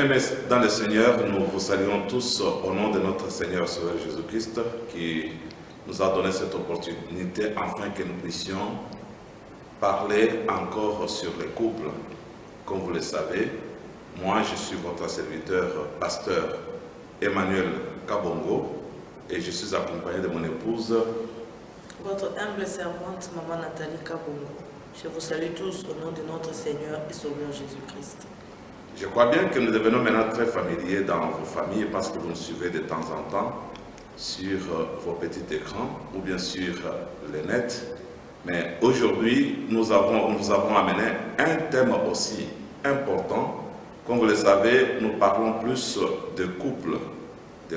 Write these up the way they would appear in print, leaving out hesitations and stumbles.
Bien-aimés dans le Seigneur, nous vous saluons tous au nom de notre Seigneur Sauveur Jésus-Christ qui nous a donné cette opportunité afin que nous puissions parler encore sur les couples. Comme vous le savez, moi je suis votre serviteur, pasteur Emmanuel Kabongo, et je suis accompagné de mon épouse, votre humble servante, Maman Nathalie Kabongo. Je vous salue tous au nom de notre Seigneur et Sauveur Jésus-Christ. Je crois bien que nous devenons maintenant très familiers dans vos familles parce que vous nous suivez de temps en temps sur vos petits écrans ou bien sur les nets. Mais aujourd'hui, nous avons amené un thème aussi important. Comme vous le savez, nous parlons plus de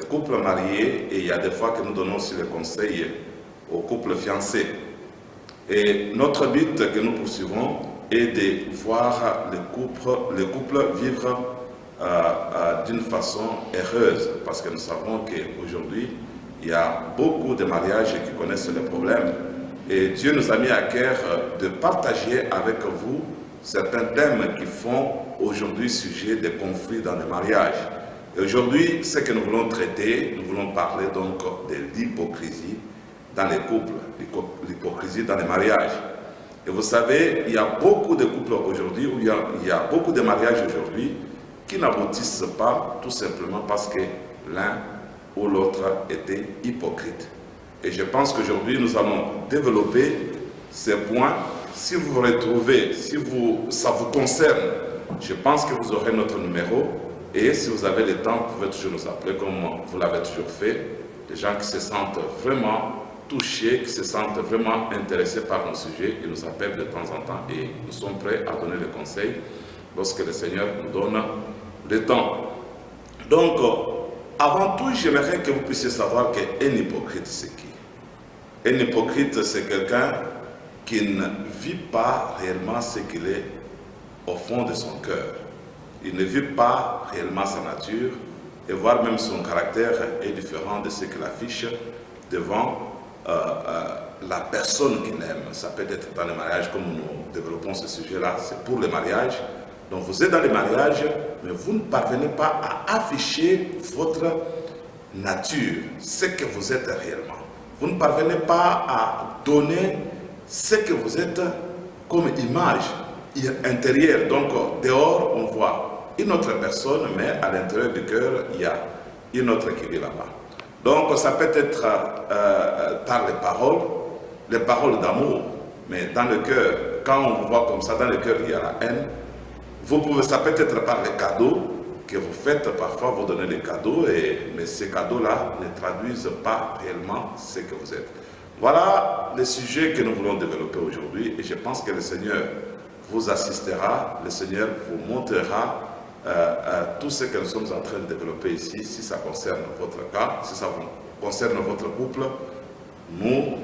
couples mariés, et il y a des fois que nous donnons aussi les conseils aux couples fiancés. Et notre but que nous poursuivons est de voir les couples vivre d'une façon heureuse, parce que nous savons qu'aujourd'hui, il y a beaucoup de mariages qui connaissent les problèmes, et Dieu nous a mis à cœur de partager avec vous certains thèmes qui font aujourd'hui sujet des conflits dans les mariages. Et aujourd'hui, ce que nous voulons traiter, nous voulons parler donc de l'hypocrisie dans les couples, l'hypocrisie dans les mariages. Et vous savez, il y a beaucoup de couples aujourd'hui, il y a beaucoup de mariages aujourd'hui qui n'aboutissent pas tout simplement parce que l'un ou l'autre était hypocrite. Et je pense qu'aujourd'hui, nous allons développer ces points. Si vous vous retrouvez, ça vous concerne, je pense que vous aurez notre numéro. Et si vous avez le temps, vous pouvez toujours nous appeler comme vous l'avez toujours fait. Les gens qui se sentent vraiment touchés, qui se sentent vraiment intéressés par nos sujets, ils nous appellent de temps en temps et nous sommes prêts à donner les conseils lorsque le Seigneur nous donne le temps. Donc, avant tout, j'aimerais que vous puissiez savoir qu'un hypocrite, c'est qui? Un hypocrite, c'est quelqu'un qui ne vit pas réellement ce qu'il est au fond de son cœur. Il ne vit pas réellement sa nature, et voire même son caractère est différent de ce qu'il affiche devant la personne qu'il aime. Ça peut être dans le mariage, comme nous développons ce sujet-là, c'est pour le mariage. Donc vous êtes dans le mariage, mais vous ne parvenez pas à afficher votre nature, ce que vous êtes réellement. Vous ne parvenez pas à donner ce que vous êtes comme image intérieure. Donc dehors, on voit une autre personne, mais à l'intérieur du cœur, il y a une autre qui vit là-bas. Donc ça peut être par les paroles d'amour, mais dans le cœur, quand on vous voit comme ça, dans le cœur il y a la haine. Ça peut être par les cadeaux que vous faites, parfois vous donnez des cadeaux, mais ces cadeaux-là ne traduisent pas réellement ce que vous êtes. Voilà le sujet que nous voulons développer aujourd'hui, et je pense que le Seigneur vous assistera, le Seigneur vous montrera tout ce que nous sommes en train de développer ici. Si ça concerne votre cas, si ça concerne votre couple, nous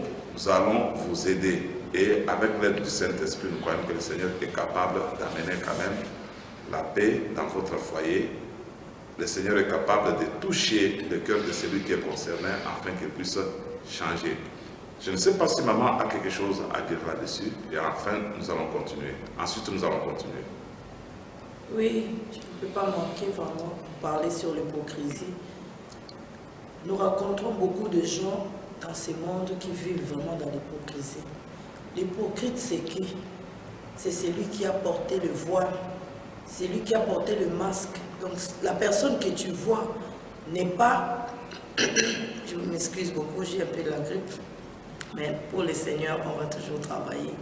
allons vous aider. Et avec l'aide du Saint-Esprit, nous croyons que le Seigneur est capable d'amener quand même la paix dans votre foyer. Le Seigneur est capable de toucher le cœur de celui qui est concerné afin qu'il puisse changer. Je ne sais pas si maman a quelque chose à dire là-dessus. Et enfin, nous allons continuer. Ensuite, nous allons continuer. Oui, je ne peux pas manquer vraiment de parler sur l'hypocrisie. Nous rencontrons beaucoup de gens dans ce monde qui vivent vraiment dans l'hypocrisie. L'hypocrite, c'est qui? C'est celui qui a porté le voile, c'est lui qui a porté le masque. Donc la personne que tu vois n'est pas... Je m'excuse beaucoup, j'ai un peu de la grippe, mais pour le Seigneur, on va toujours travailler.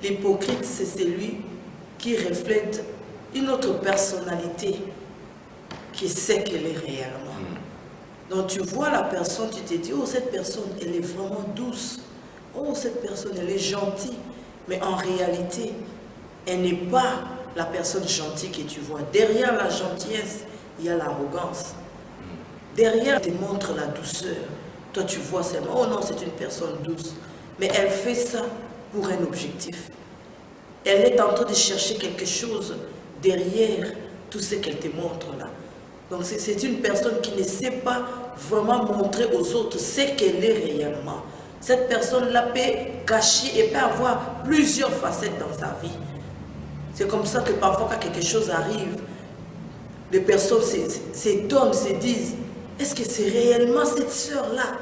L'hypocrite, c'est celui qui reflète une autre personnalité qui sait qu'elle est réellement. Donc tu vois la personne, tu te dis, oh cette personne, elle est vraiment douce. Oh cette personne, elle est gentille. Mais en réalité, elle n'est pas la personne gentille que tu vois. Derrière la gentillesse, il y a l'arrogance. Derrière, elle te montre la douceur. Toi, tu vois seulement, oh non, c'est une personne douce. Mais elle fait ça pour un objectif. Elle est en train de chercher quelque chose derrière tout ce qu'elle te montre là. Donc c'est une personne qui ne sait pas vraiment montrer aux autres ce qu'elle est réellement. Cette personne-là peut cacher et peut avoir plusieurs facettes dans sa vie. C'est comme ça que parfois quand quelque chose arrive, les personnes s'étonnent, se disent, est-ce que c'est réellement cette sœur-là?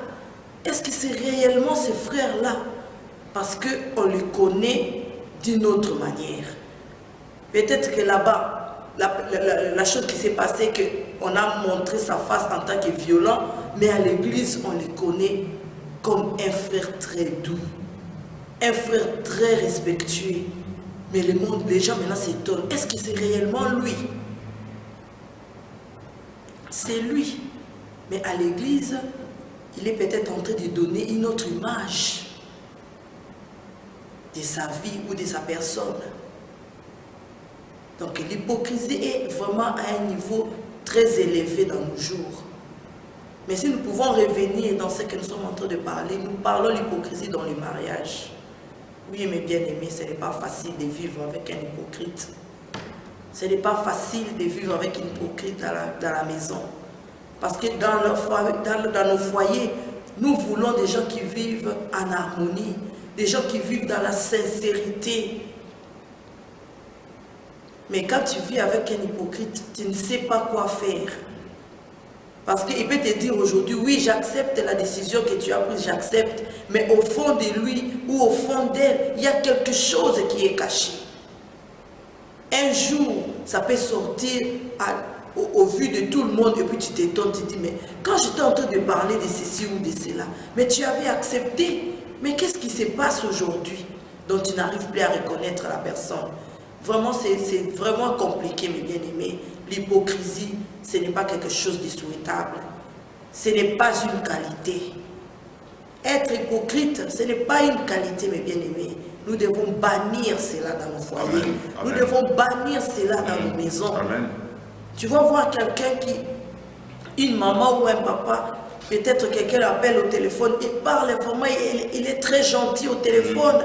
Est-ce que c'est réellement ce frère-là? Parce qu'on les connaît d'une autre manière. Peut-être que là-bas, la chose qui s'est passée, qu'on a montré sa face en tant que violent, mais à l'église, on les connaît comme un frère très doux, un frère très respectueux. Mais les gens maintenant s'étonnent. Est-ce que c'est réellement lui? C'est lui. Mais à l'église, il est peut-être en train de donner une autre image de sa vie ou de sa personne. Donc l'hypocrisie est vraiment à un niveau très élevé dans nos jours. Mais si nous pouvons revenir dans ce que nous sommes en train de parler, nous parlons de l'hypocrisie dans le mariage. Oui, mes bien-aimés, ce n'est pas facile de vivre avec un hypocrite. Ce n'est pas facile de vivre avec une hypocrite dans la maison. Parce que dans nos foyers, nous voulons des gens qui vivent en harmonie, des gens qui vivent dans la sincérité. Mais quand tu vis avec un hypocrite, tu ne sais pas quoi faire. Parce qu'il peut te dire aujourd'hui, oui, j'accepte la décision que tu as prise, j'accepte. Mais au fond de lui ou au fond d'elle, il y a quelque chose qui est caché. Un jour, ça peut sortir au vu de tout le monde et puis tu t'étonnes, tu te dis, mais quand j'étais en train de parler de ceci ou de cela, mais tu avais accepté. Mais qu'est-ce qui se passe aujourd'hui? Donc tu n'arrives plus à reconnaître la personne. Vraiment, c'est vraiment compliqué, mes bien-aimés. L'hypocrisie, ce n'est pas quelque chose de souhaitable. Ce n'est pas une qualité. Être hypocrite, ce n'est pas une qualité, mes bien-aimés. Nous devons bannir cela dans nos foyers. Amen. Nous Amen. devons bannir cela dans nos maisons. Amen. Tu vas voir quelqu'un une maman ou un papa, peut-être quelqu'un l'appelle au téléphone, il parle vraiment, il est très gentil au téléphone.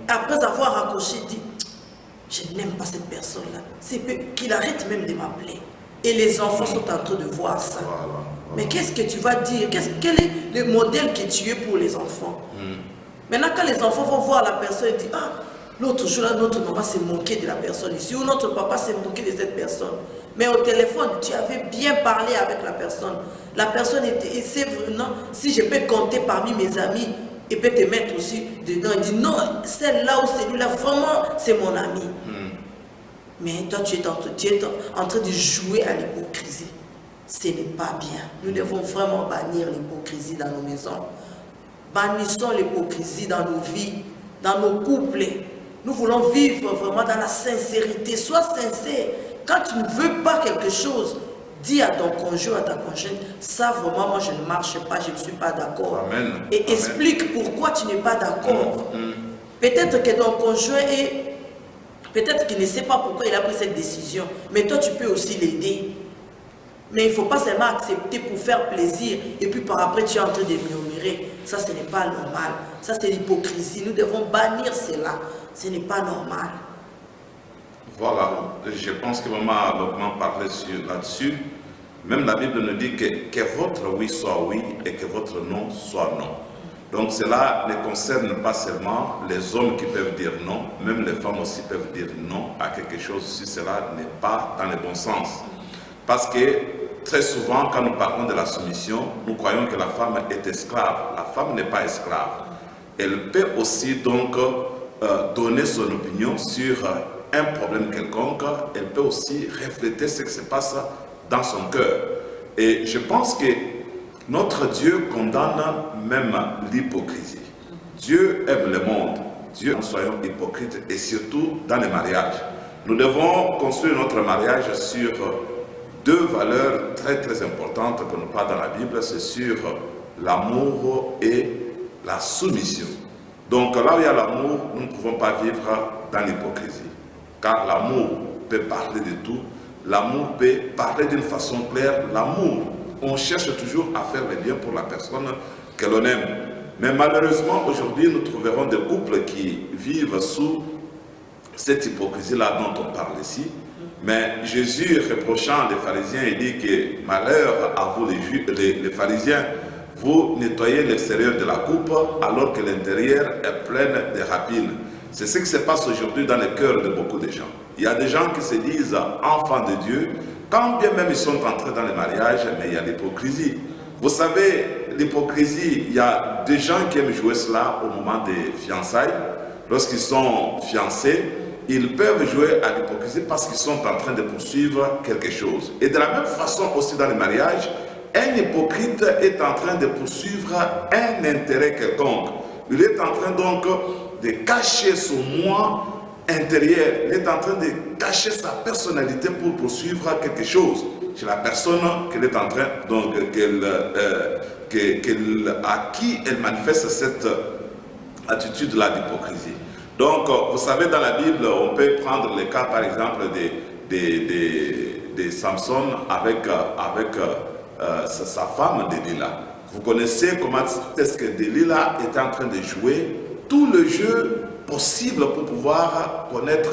Après avoir raccroché, il dit, je n'aime pas cette personne-là. C'est qu'il arrête même de m'appeler. Et les enfants sont en train de voir ça. Voilà. Mais qu'est-ce que tu vas dire? Quel est le modèle que tu es pour les enfants? Maintenant, quand les enfants vont voir la personne, ils disent, ah, l'autre jour, là, notre maman s'est moquée de la personne ici, ou notre papa s'est moqué de cette personne. Mais au téléphone, tu avais bien parlé avec la personne. La personne était, c'est vraiment, si je peux compter parmi mes amis, il peut te mettre aussi dedans. Il dit, non, celle-là ou celui-là, vraiment, c'est mon ami. Mais toi, tu es en train de jouer à l'hypocrisie. Ce n'est pas bien. Nous devons vraiment bannir l'hypocrisie dans nos maisons. Bannissons l'hypocrisie dans nos vies, dans nos couples. Nous voulons vivre vraiment dans la sincérité. Sois sincère. Quand tu ne veux pas quelque chose, dis à ton conjoint, à ta conjointe, ça vraiment, moi je ne marche pas, je ne suis pas d'accord. Et Amen. Explique pourquoi tu n'es pas d'accord. Peut-être que ton conjoint est... Peut-être qu'il ne sait pas pourquoi il a pris cette décision. Mais toi, tu peux aussi l'aider. Mais il ne faut pas seulement accepter pour faire plaisir. Et puis par après, tu es en train de murmurer. Ça, ce n'est pas normal. Ça, c'est l'hypocrisie. Nous devons bannir cela. Ce n'est pas normal. Voilà. Je pense que maman a longuement parlé là-dessus. Même la Bible nous dit que votre oui soit oui et que votre non soit non. Donc cela ne concerne pas seulement les hommes qui peuvent dire non, même les femmes aussi peuvent dire non à quelque chose si cela n'est pas dans le bon sens. Parce que très souvent, quand nous parlons de la soumission, nous croyons que la femme est esclave. La femme n'est pas esclave. Elle peut aussi donc donner son opinion sur un problème quelconque. Elle peut aussi refléter ce qui se passe dans son cœur. Et je pense que notre Dieu condamne même l'hypocrisie. Dieu aime le monde. Dieu, nous soyons hypocrites et surtout dans les mariages. Nous devons construire notre mariage sur deux valeurs très très importantes que nous parlons dans la Bible, c'est sur l'amour et la soumission. Donc là où il y a l'amour, nous ne pouvons pas vivre dans l'hypocrisie. Car l'amour peut parler de tout, l'amour peut parler d'une façon claire, l'amour, on cherche toujours à faire le bien pour la personne que l'on aime. Mais malheureusement, aujourd'hui, nous trouverons des couples qui vivent sous cette hypocrisie-là dont on parle ici. Mais Jésus, reprochant les pharisiens, il dit que malheur à vous les pharisiens, vous nettoyez l'extérieur de la coupe alors que l'intérieur est plein de rapines. C'est ce qui se passe aujourd'hui dans le cœur de beaucoup de gens. Il y a des gens qui se disent enfants de Dieu, Quand bien même ils sont entrés dans le mariage, mais il y a l'hypocrisie. Vous savez, l'hypocrisie, il y a des gens qui aiment jouer cela au moment des fiançailles. Lorsqu'ils sont fiancés, ils peuvent jouer à l'hypocrisie parce qu'ils sont en train de poursuivre quelque chose. Et de la même façon aussi dans le mariage, un hypocrite est en train de poursuivre un intérêt quelconque. Il est en train donc de cacher son moi intérieur. Il est en train de cacher sa personnalité pour poursuivre quelque chose chez la personne qu'elle est en train, donc à qui elle manifeste cette attitude-là d'hypocrisie. Donc, vous savez, dans la Bible, on peut prendre le cas, par exemple, de Samson avec sa femme Delilah. Vous connaissez comment est-ce que Delilah était en train de jouer tout le jeu possible pour pouvoir connaître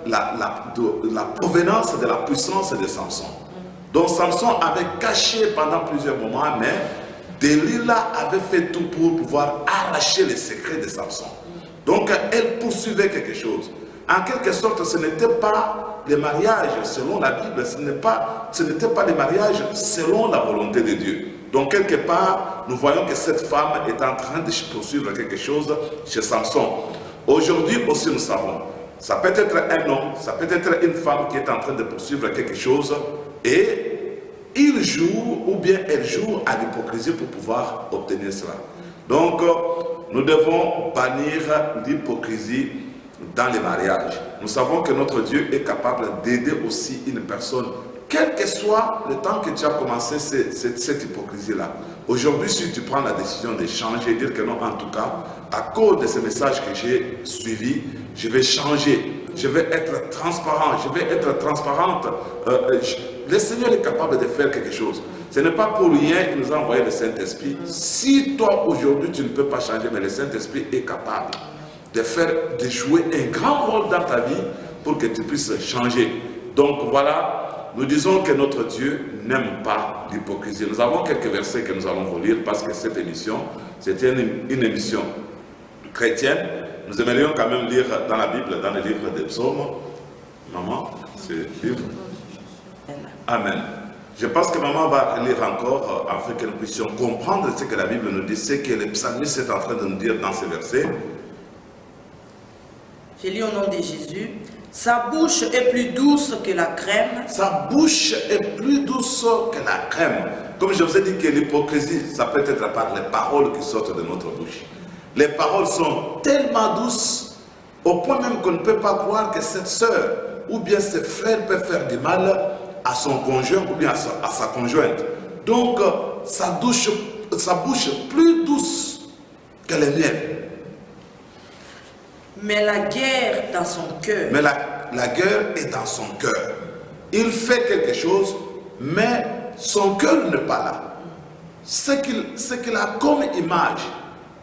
la provenance de la puissance de Samson. Donc Samson avait caché pendant plusieurs moments, mais Delilah avait fait tout pour pouvoir arracher les secrets de Samson. Donc elle poursuivait quelque chose. En quelque sorte, ce n'était pas le mariage selon la Bible, ce n'était pas le mariage selon la volonté de Dieu. Donc quelque part, nous voyons que cette femme est en train de poursuivre quelque chose chez Samson. Aujourd'hui aussi nous savons, ça peut être un homme, ça peut être une femme qui est en train de poursuivre quelque chose et il joue ou bien elle joue à l'hypocrisie pour pouvoir obtenir cela. Donc nous devons bannir l'hypocrisie dans les mariages. Nous savons que notre Dieu est capable d'aider aussi une personne, quel que soit le temps que tu as commencé cette hypocrisie-là. Aujourd'hui, si tu prends la décision de changer, dire que non, en tout cas, à cause de ce message que j'ai suivi, je vais changer, je vais être transparent, je vais être transparente. Le Seigneur est capable de faire quelque chose. Ce n'est pas pour rien qu'il nous a envoyé le Saint-Esprit. Si toi, aujourd'hui, tu ne peux pas changer, mais le Saint-Esprit est capable de jouer un grand rôle dans ta vie pour que tu puisses changer. Donc voilà, nous disons que notre Dieu n'aime pas l'hypocrisie. Nous avons quelques versets que nous allons vous lire parce que cette émission, c'était une émission chrétienne. Nous aimerions quand même lire dans la Bible, dans le livre des psaumes. Maman, c'est le livre. Amen. Je pense que maman va lire encore afin que nous puissions comprendre ce que la Bible nous dit, ce que le psalmiste est en train de nous dire dans ces versets. Je lis au nom de Jésus. Sa bouche est plus douce que la crème. Sa bouche est plus douce que la crème. Comme je vous ai dit que l'hypocrisie, ça peut être par les paroles qui sortent de notre bouche. Les paroles sont tellement douces, au point même qu'on ne peut pas croire que cette sœur ou bien ses frères peuvent faire du mal à son conjoint ou bien à sa conjointe. Donc, sa bouche plus douce que le miel. Mais la guerre dans son cœur. Mais la guerre est dans son cœur. Il fait quelque chose, mais son cœur n'est pas là. Ce qu'il a comme image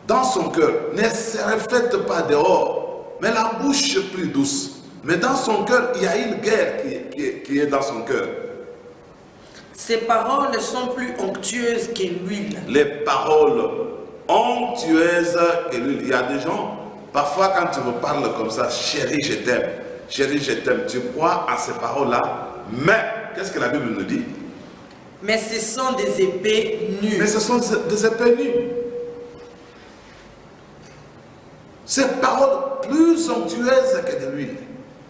dans son cœur ne se reflète pas dehors, mais la bouche est plus douce. Mais dans son cœur, il y a une guerre qui est dans son cœur. Ses paroles sont plus onctueuses que l'huile. Les paroles onctueuses que l'huile. Il y a des gens, parfois quand tu me parles comme ça, chérie, je t'aime. Chérie, je t'aime. Tu crois à ces paroles-là, mais qu'est-ce que la Bible nous dit? Mais ce sont des épées nues. Mais ce sont des épées nues. Ces paroles plus onctueuses que de l'huile.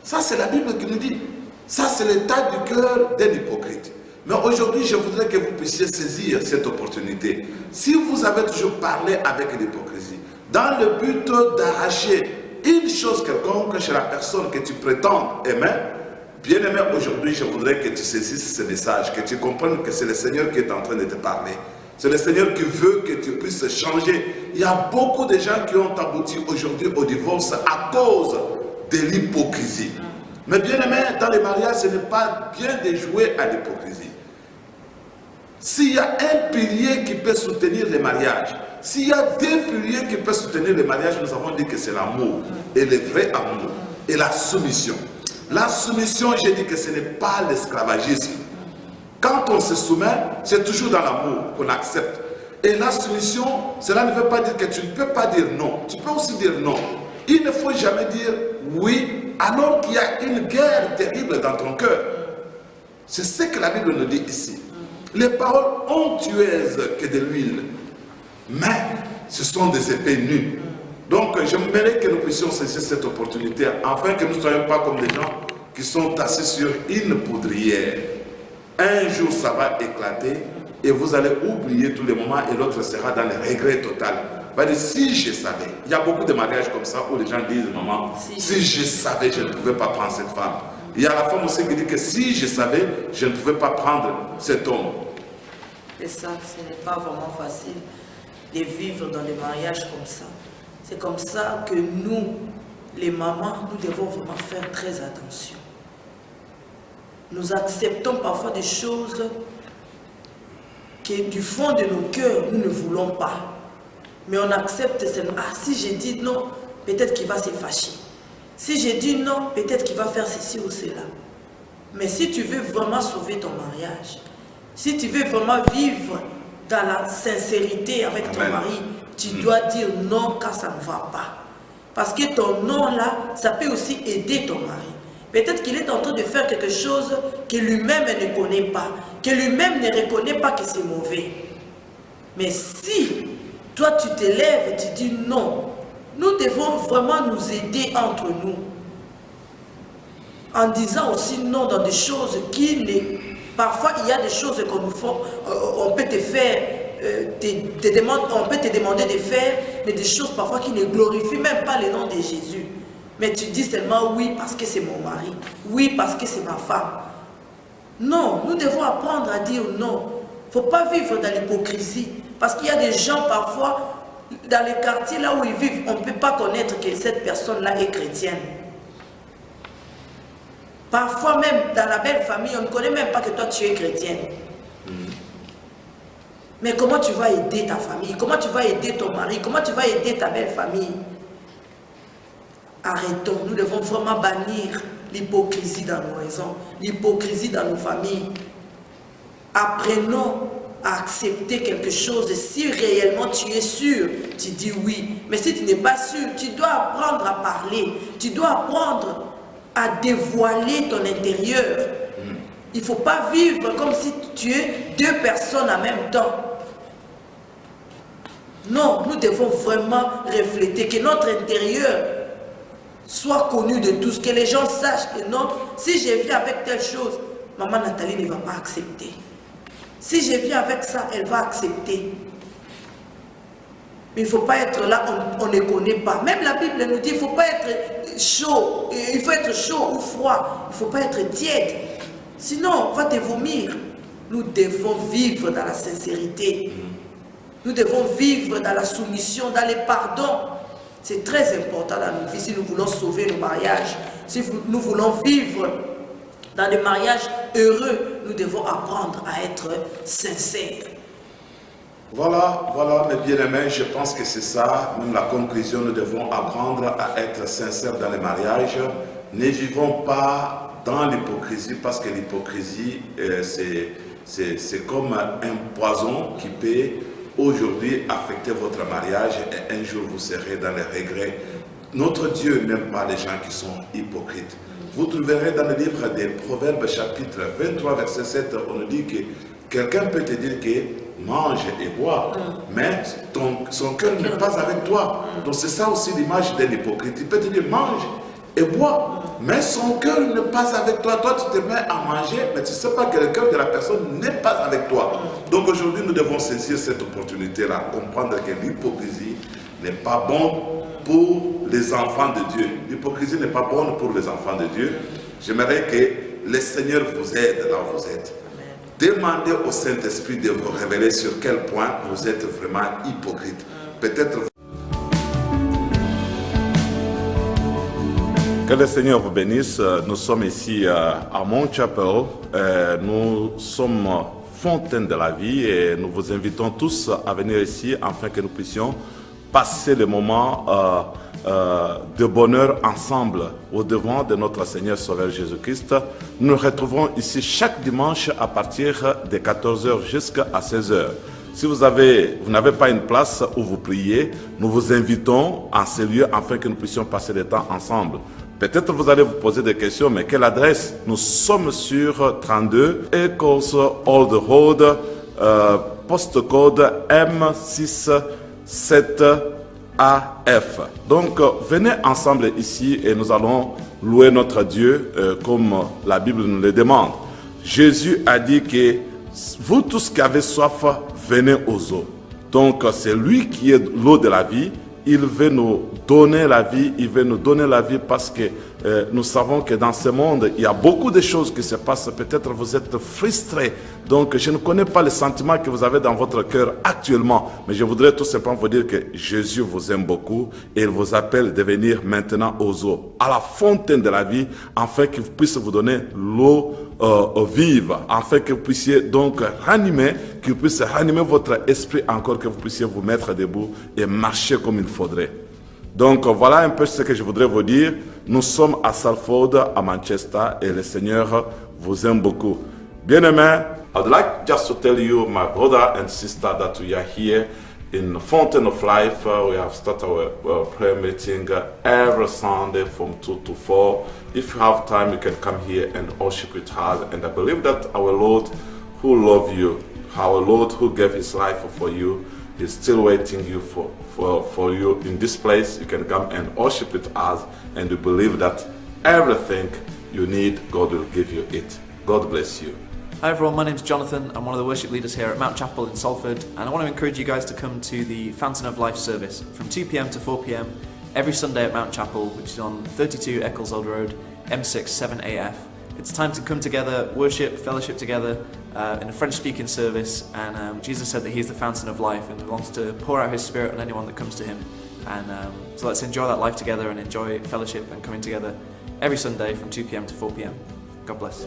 Ça, c'est la Bible qui nous dit. Ça, c'est l'état du cœur d'un hypocrite. Mais aujourd'hui, je voudrais que vous puissiez saisir cette opportunité. Si vous avez toujours parlé avec l'hypocrisie, dans le but d'arracher une chose quelconque chez la personne que tu prétends aimer, bien aimé, aujourd'hui, je voudrais que tu saisisses ce message, que tu comprennes que c'est le Seigneur qui est en train de te parler. C'est le Seigneur qui veut que tu puisses changer. Il y a beaucoup de gens qui ont abouti aujourd'hui au divorce à cause de l'hypocrisie. Mais bien aimé, dans les mariages, ce n'est pas bien de jouer à l'hypocrisie. S'il y a un pilier qui peut soutenir les mariages, s'il y a deux piliers qui peuvent soutenir les mariages, nous avons dit que c'est l'amour, et le vrai amour, et la soumission. La soumission, j'ai dit que ce n'est pas l'esclavagisme. Quand on se soumet, c'est toujours dans l'amour qu'on accepte. Et la soumission, cela ne veut pas dire que tu ne peux pas dire non. Tu peux aussi dire non. Il ne faut jamais dire oui, alors qu'il y a une guerre terrible dans ton cœur. C'est ce que la Bible nous dit ici. Les paroles onctueuses que de l'huile, mais ce sont des épées nues. Donc j'aimerais que nous puissions saisir cette opportunité afin que nous ne soyons pas comme des gens qui sont assis sur une poudrière. Un jour ça va éclater et vous allez oublier tous les moments et l'autre sera dans le regret total. Va dire, si je savais, il y a beaucoup de mariages comme ça où les gens disent, maman, si je savais, je ne pouvais pas prendre cette femme. Il y a la femme aussi qui dit que si je savais, je ne pouvais pas prendre cet homme. Et ça, ce n'est pas vraiment facile de vivre dans les mariages comme ça. C'est comme ça que nous, les mamans, nous devons vraiment faire très attention. Nous acceptons parfois des choses que du fond de nos cœurs, nous ne voulons pas. Mais on accepte seulement, ah, si j'ai dit non, peut-être qu'il va se fâcher. Si j'ai dit non, peut-être qu'il va faire ceci ou cela. Mais si tu veux vraiment sauver ton mariage, si tu veux vraiment vivre dans la sincérité avec ton mari, tu dois dire non quand ça ne va pas. Parce que ton non là, ça peut aussi aider ton mari. Peut-être qu'il est en train de faire quelque chose que lui-même ne connaît pas, que lui-même ne reconnaît pas que c'est mauvais. Mais si toi tu te lèves et tu dis non, nous devons vraiment nous aider entre nous. En disant aussi non dans des choses qui ne... Parfois il y a des choses qu'on nous fait, on peut te faire, on peut te demander de faire, mais des choses parfois qui ne glorifient même pas le nom de Jésus. Mais tu dis seulement oui parce que c'est mon mari, oui parce que c'est ma femme. Non, nous devons apprendre à dire non. Il ne faut pas vivre dans l'hypocrisie. Parce qu'il y a des gens parfois, dans les quartiers là où ils vivent, on ne peut pas connaître que cette personne-là est chrétienne. Parfois même dans la belle famille, on ne connaît même pas que toi tu es chrétienne. Mais comment tu vas aider ta famille? Comment tu vas aider ton mari? Comment tu vas aider ta belle famille? Arrêtons, nous devons vraiment bannir l'hypocrisie dans nos maisons, l'hypocrisie dans nos familles. Apprenons à accepter quelque chose. Si réellement tu es sûr, tu dis oui. Mais si tu n'es pas sûr, tu dois apprendre à parler. Tu dois apprendre à dévoiler ton intérieur. Il ne faut pas vivre comme si tu es deux personnes en même temps. Non, nous devons vraiment refléter que notre intérieur soit connu de tous, que les gens sachent que non, si je viens avec telle chose, maman Nathalie ne va pas accepter. Si je viens avec ça, elle va accepter. Mais il ne faut pas être là, on ne connaît pas. Même la Bible nous dit, il ne faut pas être chaud, il faut être chaud ou froid, il ne faut pas être tiède. Sinon, on va te vomir. Nous devons vivre dans la sincérité. Nous devons vivre dans la soumission, dans les pardons. C'est très important dans nos vies si nous voulons sauver nos mariages. Si nous voulons vivre dans des mariages heureux, nous devons apprendre à être sincères. Voilà, mes bien-aimés, je pense que c'est ça, même la conclusion, nous devons apprendre à être sincères dans les mariages. Ne vivons pas dans l'hypocrisie, parce que l'hypocrisie, c'est comme un poison qui peut aujourd'hui affecter votre mariage et un jour vous serez dans les regrets. Notre Dieu n'aime pas les gens qui sont hypocrites. Vous trouverez dans le livre des Proverbes chapitre 23 verset 7, on nous dit que quelqu'un peut te dire que mange et bois, mais son cœur n'est pas avec toi. Donc c'est ça aussi l'image de l'hypocrite. Il peut te dire mange et bois, mais son cœur n'est pas avec toi. Toi tu te mets à manger, mais tu ne sais pas que le cœur de la personne n'est pas avec toi. Donc aujourd'hui nous devons saisir cette opportunité-là, comprendre que l'hypocrisie n'est pas bonne pour les enfants de Dieu. L'hypocrisie n'est pas bonne pour les enfants de Dieu. J'aimerais que le Seigneur vous aide là où vous êtes. Demandez au Saint-Esprit de vous révéler sur quel point vous êtes vraiment hypocrite. Peut-être. Que le Seigneur vous bénisse. Nous sommes ici à Mount Chapel. Nous sommes fontaine de la vie et nous vous invitons tous à venir ici afin que nous puissions passer le moment de bonheur ensemble au devant de notre Seigneur Sauveur Jésus-Christ. Nous nous retrouvons ici chaque dimanche à partir de 14h jusqu'à 16h. Si vous n'avez pas une place où vous priez, nous vous invitons en ce lieu afin que nous puissions passer le temps ensemble. Peut-être vous allez vous poser des questions, mais quelle adresse? Nous sommes sur 32 Eccles Old Road, postcode M67AF. Donc, venez ensemble ici et nous allons louer notre Dieu comme la Bible nous le demande. Jésus a dit que vous tous qui avez soif, venez aux eaux. Donc, c'est lui qui est l'eau de la vie. Il veut nous donner la vie, il veut nous donner la vie parce que nous savons que dans ce monde, il y a beaucoup de choses qui se passent. Peut-être vous êtes frustrés. Donc, je ne connais pas les sentiments que vous avez dans votre cœur actuellement, mais je voudrais tout simplement vous dire que Jésus vous aime beaucoup et il vous appelle de venir maintenant aux eaux, à la fontaine de la vie, afin qu'il puisse vous donner l'eau vive, afin que vous puissiez donc ranimer, qu'il puisse ranimer votre esprit encore, que vous puissiez vous mettre debout et marcher comme il faudrait. Donc voilà un peu ce que je voudrais vous dire. Nous sommes à Salford, à Manchester, et le Seigneur vous aime beaucoup. Bien-aimés, I'd like just to tell you, my brother and sister, that we are here in Fountain of Life. We have started our prayer meeting every Sunday from 2 to 4. If you have time, you can come here and worship with us. And I believe that our Lord who loves you, our Lord who gave his life for you, is still waiting you for you in this place. You can come and worship with us, and we believe that everything you need, God will give you it. God bless you. Hi everyone, my name's Jonathan. I'm one of the worship leaders here at Mount Chapel in Salford, and I want to encourage you guys to come to the Fountain of Life service from 2 p.m. to 4 p.m. every Sunday at Mount Chapel, which is on 32 Eccles Old Road, M6 7AF. It's time to come together, worship, fellowship together in a French-speaking service, and Jesus said that He's the fountain of life and He wants to pour out His Spirit on anyone that comes to Him. And so let's enjoy that life together and enjoy fellowship and coming together every Sunday from 2 p.m. to 4 p.m. God bless.